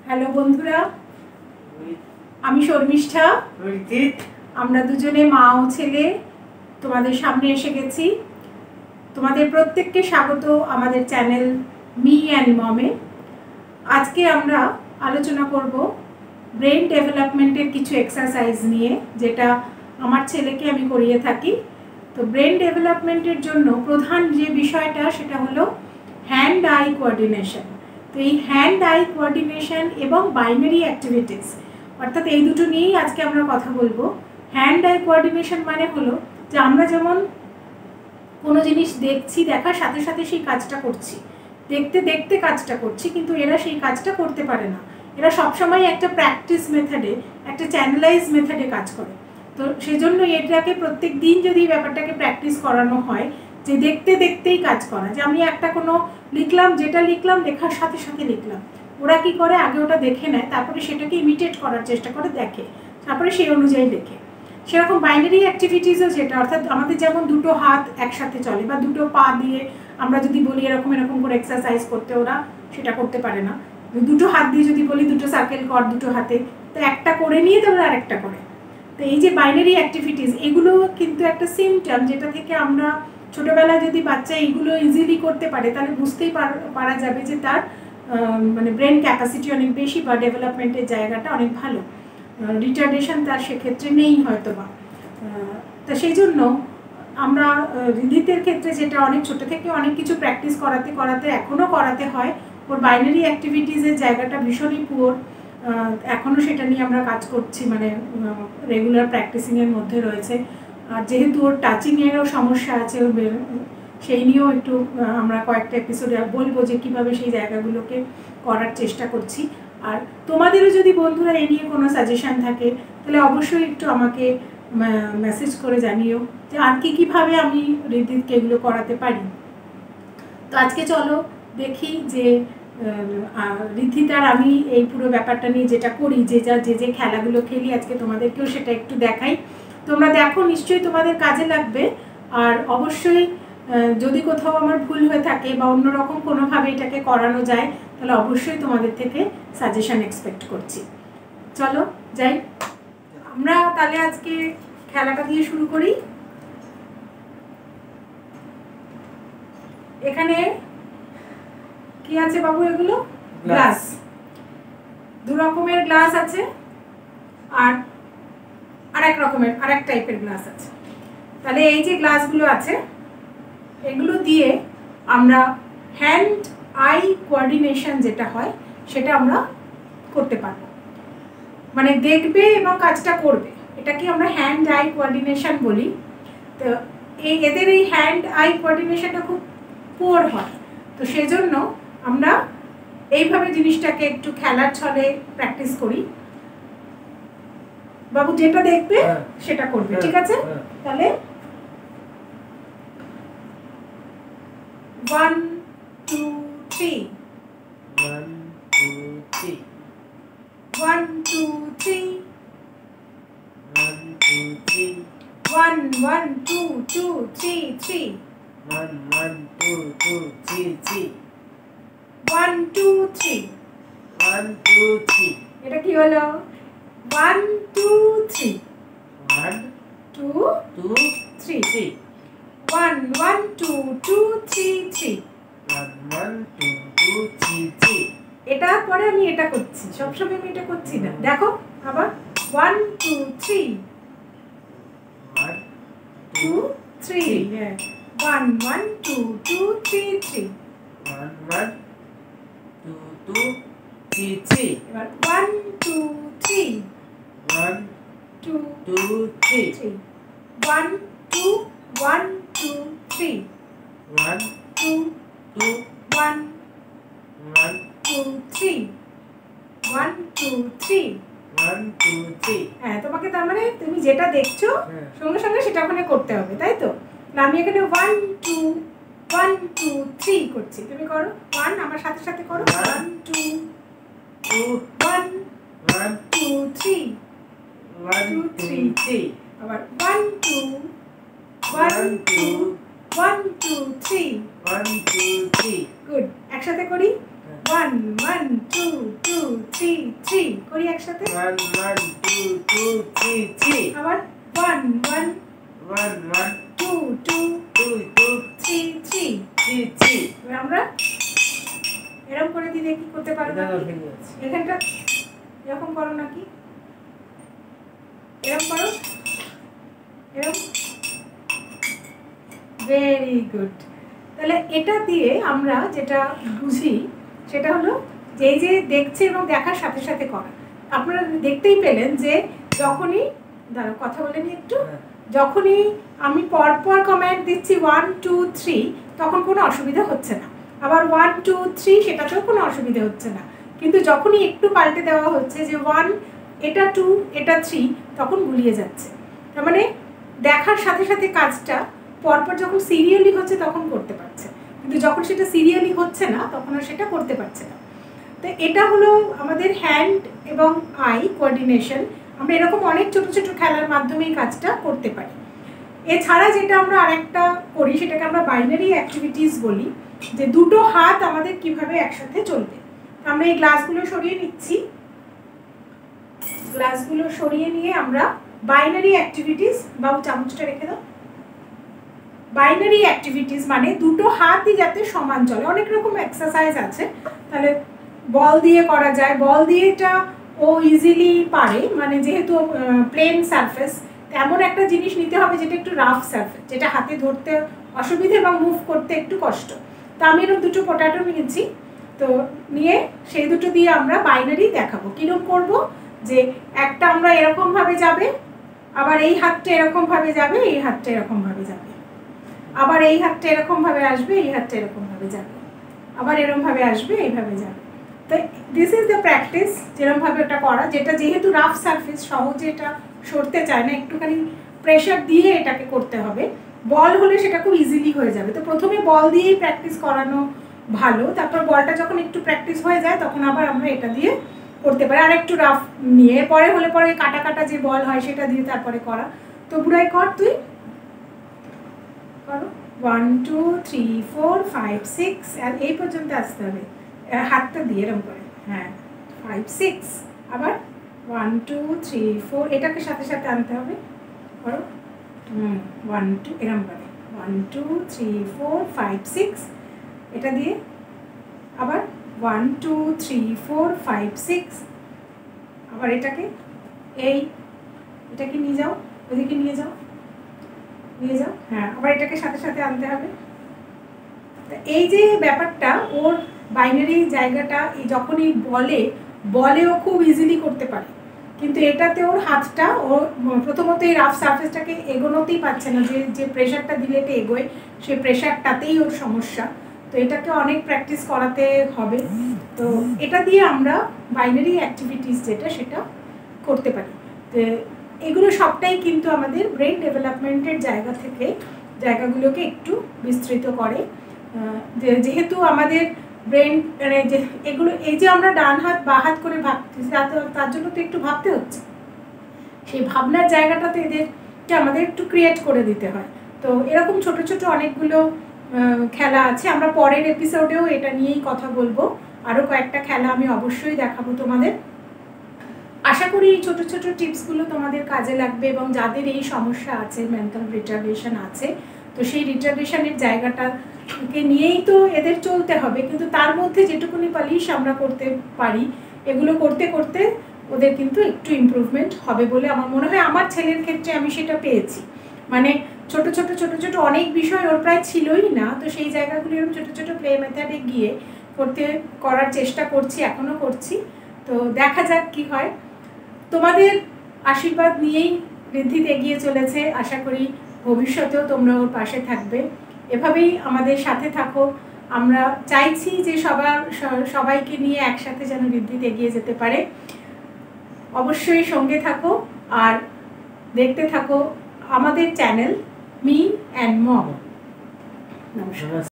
Hello বন্ধুরা, আমি শর্মিষ্ঠা। আমরা দুজনে মা ও ছেলে তোমাদের সামনে এসে গেছি। তোমাদের প্রত্যেককে স্বাগত আমাদের চ্যানেল মি অ্যান্ড মমে। আজকে আমরা আলোচনা করব ব্রেন ডেভেলপমেন্টের কিছু এক্সারসাইজ নিয়ে, যেটা আমার ছেলেকে আমি করিয়ে থাকি। তো ব্রেন ডেভেলপমেন্টের জন্য প্রধান যে বিষয়টা সেটা হলো হ্যান্ড আই কোঅর্ডিনেশন। তো এই হ্যান্ড আই কোঅর্ডিনেশন এবং বাইনারি অ্যাক্টিভিটিস, অর্থাৎ এই দুটো নিয়েই আজকে আমরা কথা বলবো। হ্যান্ড আই কোঅর্ডিনেশন মানে হলো যে আমরা যেমন কোনো জিনিস দেখছি, দেখার সাথে সাথে সেই কাজটা করছি, দেখতে দেখতে কাজটা করছি, কিন্তু এরা সেই কাজটা করতে পারে না। এরা সবসময় একটা প্র্যাকটিস মেথডে, একটা চ্যানেলাইজ মেথডে কাজ করে। তো সেজন্য এটাকে প্রত্যেক দিন যদি ব্যাপারটাকে প্র্যাকটিস করানো হয়, যে দেখতে দেখতেই কাজ করা, যে আমি একটা কোনো লিখলাম, যেটা লিখলাম লেখার সাথে সাথে লিখলাম। ওরা কি করে, আগে ওটা দেখে নেয়, তারপরে সেটাকে ইমিটেট করার চেষ্টা করে, দেখে, তারপরে সেই অনুযায়ী লেখে। সেরকম বাইনারি অ্যাক্টিভিটিসও যেটা, অর্থাৎ আমাদের যেমন দুটো হাত একসাথে চলে বা দুটো পা দিয়ে আমরা যদি বলি এরকম এরকম করে এক্সারসাইজ করতে, ওরা সেটা করতে পারে না। দুটো হাত দিয়ে যদি বলি দুটো সার্কেল কর দুটো হাতে, তো একটা করে নিয়ে তাহলে আরেকটা করে। তো এই যে বাইনারি অ্যাক্টিভিটিস, এগুলো কিন্তু একটা সিমটম, যেটা থেকে আমরা ছোটোবেলায় যদি বাচ্চা এইগুলো ইজিলি করতে পারে, তাহলে বুঝতেই পারা যাবে যে তার মানে ব্রেন ক্যাপাসিটি অনেক বেশি বা ডেভেলপমেন্টের জায়গাটা অনেক ভালো, রিটার্ডেশন তার সেক্ষেত্রে নেই হয়তো বা। তা সেই জন্য আমরা রিদিতের ক্ষেত্রে যেটা অনেক ছোটো থেকে অনেক কিছু প্র্যাকটিস করাতে করাতে এখনও করাতে হয়, ওর বাইনারি অ্যাক্টিভিটিসের জায়গাটা ভীষণই পুয়োর। এখনও সেটা নিয়ে আমরা কাজ করছি, মানে রেগুলার প্র্যাকটিসিংয়ের মধ্যে রয়েছে। আর যেহেতু ওর টাচিংয়েরও সমস্যা আছে, সেই নিয়েও একটু আমরা কয়েকটা এপিসোডে বলবো যে কীভাবে সেই জায়গাগুলোকে করার চেষ্টা করছি। আর তোমাদেরও যদি বন্ধুরা এই নিয়ে কোনো সাজেশান থাকে, তাহলে অবশ্যই একটু আমাকে মেসেজ করে জানিও যে আর কীভাবে আমি রিদিতকে এগুলো করাতে পারি। তো আজকে চলো দেখি যে রিদ্ধিত আর আমি এই পুরো ব্যাপারটা নিয়ে যেটা করি, যে খেলাগুলো খেলি, আজকে তোমাদেরকেও সেটা একটু দেখাই। তোমরা দেখো, নিশ্চয়ই তোমাদের কাজে লাগবে। আর অবশ্যই যদি কোথাও আমার ভুল হয়ে থাকে বা অন্যরকম কোনোভাবে এটাকে করানো যায়, তাহলে অবশ্যই তোমাদের থেকে সাজেশন এক্সপেক্ট করছি। চলো যাই, আমরা তাহলে আজকে খেলাটা দিয়ে শুরু করি। এখানে কি আছে বাবু? এগুলো গ্লাস, দু রকমের গ্লাস আছে, আর আরেক রকমের আরেক টাইপের গ্লাস আছে। তাহলে এই যে গ্লাসগুলো আছে, এগুলো দিয়ে আমরা হ্যান্ড আই কোঅর্ডিনেশন যেটা হয় সেটা আমরা করতে পারবো, মানে দেখবে এবং কাজটা করবে, এটাকে আমরা হ্যান্ড আই কোঅর্ডিনেশন বলি। তো এদের এই হ্যান্ড আই কোঅর্ডিনেশনটা খুব পুয়ার হয়। তো সেজন্য আমরা এইভাবে জিনিসটাকে একটু খেলার ছলে প্র্যাকটিস করি। বাবু যেটা দেখবে সেটা করবে, ঠিক আছে? তাহলে 1 2 3 1 2 3 1 2 3 1 2 3 1 1 2 2 3 3 1 1 2 2 3 3 1 2 3 1 2 3 এটা কি হলো? 1 2 3 1 2 2 3 3 1 1 2 2 3 3 1 1 2 2 3 3 এটা পরে আমি এটা করছি, সবসময় আমি এটা করছি না। দেখো আবার 1 2 3 1 2 3 1 1 2 2 3 3 1 1 2 2 3 3 এবার 1 2 3 1 2 2 3 3 1 2 1 2 3 1 2 2 1 1 2 3 1 2 3 1 2 3 হ্যাঁ, তোমাকে তার মানে তুমি যেটা দেখছো সঙ্গে সঙ্গে সেটা ওখানে করতে হবে, তাই তো? আমি এখানে 1 2 1 2 3 করছি, তুমি করো 1 আমার সাথে সাথে করো। 1 2 2 1 1 2 3 1 2 3 আবার 1 2 1 2 1 2 3 1 2 3 গুড। একসাথে করি 1 1 2 2 3 3 করি একসাথে 1 1 2 2 3 3 আবার 1 1 1 1 2 2 2 2 3 3 3 3 এবার আমরা এরকম করে দিলে কি করতে পারো এখানটা এরকম করো নাকি এরকম করো এরকম ভেরি গুড তাহলে এটা দিয়ে আমরা যেটা বুঝি সেটা হলো যে দেখছে এবং দেখার সাথে সাথে করা আপনারা দেখতেই পেলেন যে যখনই দাঁড়াও কথা বলে নি একটু যখনই আমি পরপর কমান্ড দিচ্ছি 1 2 3 তখন কোনো অসুবিধা হচ্ছে না আবার 1 2 3 সেটাতেও কোনো অসুবিধা হচ্ছে না কিন্তু যখনই একটু পাল্টে দেওয়া হচ্ছে যে 1 এটা 2 এটা 3 তখন গুলিয়ে যাচ্ছে তার মানে দেখার সাথে সাথে কাজটা পরপর যখন সিরিয়ালি হচ্ছে তখন করতে পারছে কিন্তু যখন সেটা সিরিয়ালি হচ্ছে না তখন আর সেটা করতে পারছে না তো এটা হলো আমাদের হ্যান্ড এবং আই কোঅর্ডিনেশন আমরা এরকম অনেক ছোট ছোট খেলার মাধ্যমে এই কাজটা করতে পারি এছাড়া যেটা আমরা আরেকটা করি সেটাকে আমরা বাইনারি অ্যাক্টিভিটিস বলি যে দুটো হাত আমাদের কিভাবে একসাথে চলবে আমরা এই গ্লাসগুলো সরিয়ে নিচ্ছি গ্লাসগুলো সরিয়ে নিয়ে আমরা বাইনারি অ্যাক্টিভিটিস বাবু চামচটা রেখে দাও বাইনারি অ্যাক্টিভিটিস মানে দুটো হাতই যাতে সমান চলে অনেক রকম এক্সারসাইজ আছে তাহলে বল দিয়ে করা যায় বল দিয়ে এটা ও ইজিলি পারে মানে যেহেতু প্লেন সারফেস এমন একটা জিনিস নিতে হবে যেটা একটু রাফ সারফেস যেটা হাতে ধরতে অসুবিধা এবং মুভ করতে একটু কষ্ট তো আমি এরকম দুটো পটাটো নিয়েছি তো নিয়ে সেই দুটো দিয়ে আমরা বাইনারি দেখাবো কিরকম করব যে একটা আমরা এরকমভাবে যাবে আবার এই হাতটা এরকমভাবে যাবে এই হাতটা এরকমভাবে যাবে আবার এই হাতটা এরকমভাবে আসবে এই হাতটা এরকমভাবে যাবে আবার এরকমভাবে আসবে এইভাবে যাবে তো দিস ইজ দ্য প্র্যাকটিস যেরকমভাবে ওটা করা যেটা যেহেতু রাফ সারফেস সহজে এটা সরতে চায় না একটুখানি প্রেশার দিয়ে এটাকে করতে হবে বল হলে সেটা খুব ইজিলি হয়ে যাবে তো প্রথমে বল দিয়েই প্র্যাকটিস করানো ভালো তারপর বলটা যখন একটু প্র্যাকটিস হয়ে যায় তখন আবার আমরা এটা দিয়ে করতে পারি আর একটু রাফ নিয়ে পরে হলে পরে কাটা কাটা যে বল হয় সেটা দিয়ে তারপরে করা তো বুড়াই কর তুই করো 1 2 3 4 5 6 আর এই পর্যন্ত আসতে হবে হাতটা দিয়ে এরকম করে হ্যাঁ 5 6 আবার 1 2 3 4 এটাকে সাথে সাথে আনতে হবে করো 1 2 এরকম করে 1 2 3 4 5 6 এটা দিয়ে আবার 1 2 3 4 5 6 আবার এটাকে এটাকে নিয়ে যাও ওদিকে নিয়ে যাও হ্যাঁ আবার এটাকে সাথে সাথে আনতে হবে এই যে ব্যাপারটা ওর বাইনারি জায়গাটা যখনই বলেও খুব ইজিলি করতে পারে কিন্তু এটাতে ওর হাতটা ও প্রথমত এই রাফ সারফেসটাকে এগোনোতেই পারছে না যে প্রেশারটা দিলে এটা এগোয় সেই প্রেশারটাতেই ওর সমস্যা তো এটাকে অনেক প্র্যাকটিস করাতে হবে তো এটা দিয়ে আমরা বাইনারি অ্যাক্টিভিটিস যেটা সেটা করতে পারি তো এগুলো সবটাই কিন্তু আমাদের ব্রেন ডেভেলপমেন্টের জায়গাগুলোকে একটু বিস্তৃত করে যেহেতু আমাদের ব্রেন মানে যে এগুলো এই যে আমরা ডান হাত বা হাত করে ভাবছি তার জন্য তো একটু ভাবতে হচ্ছে সেই ভাবনার জায়গাটাতে এদেরকে আমাদের একটু ক্রিয়েট করে দিতে হয় তো এরকম ছোট ছোট অনেকগুলো খেলা আছে আমরা পরের এপিসোডেও এটা নিয়েই কথা বলবো আরও কয়েকটা খেলা আমি অবশ্যই দেখাবো তোমাদের আশা করি এই ছোট ছোট টিপসগুলো তোমাদের কাজে লাগবে এবং যাদের এই সমস্যা আছে মেন্টাল রিটার্ডেশন আছে তো সেই রিটার্ডেশনের জায়গাটাকে নিয়েই তো এদের চলতে হবে কিন্তু তার মধ্যে যেটুকুনি পালিশ আমরা করতে পারি এগুলো করতে করতে ওদের কিন্তু একটু ইমপ্রুভমেন্ট হবে বলে আমার মনে হয় আমার ছেলের ক্ষেত্রে আমি সেটা পেয়েছি মানে ছোট ছোট অনেক বিষয় ওর প্রায় ছিলই না তো সেই জায়গাগুলো এরকম ছোট ছোট প্লে মেথডে গিয়ে করার চেষ্টা করছি এখনও করছি তো দেখা যাক কি হয় তোমাদের আশীর্বাদ নিয়েই ঋদ্ধিত এগিয়ে চলেছে আশা করি ভবিষ্যতেও তোমরা ওর পাশে থাকবে এভাবেই আমাদের সাথে থাকো আমরা চাইছি যে সবাইকে নিয়ে একসাথে যেন ঋদ্ধিত এগিয়ে যেতে পারে অবশ্যই সঙ্গে থাকো আর দেখতে থাকো আমাদের চ্যানেল মি অ্যান্ড মম নমস্কার।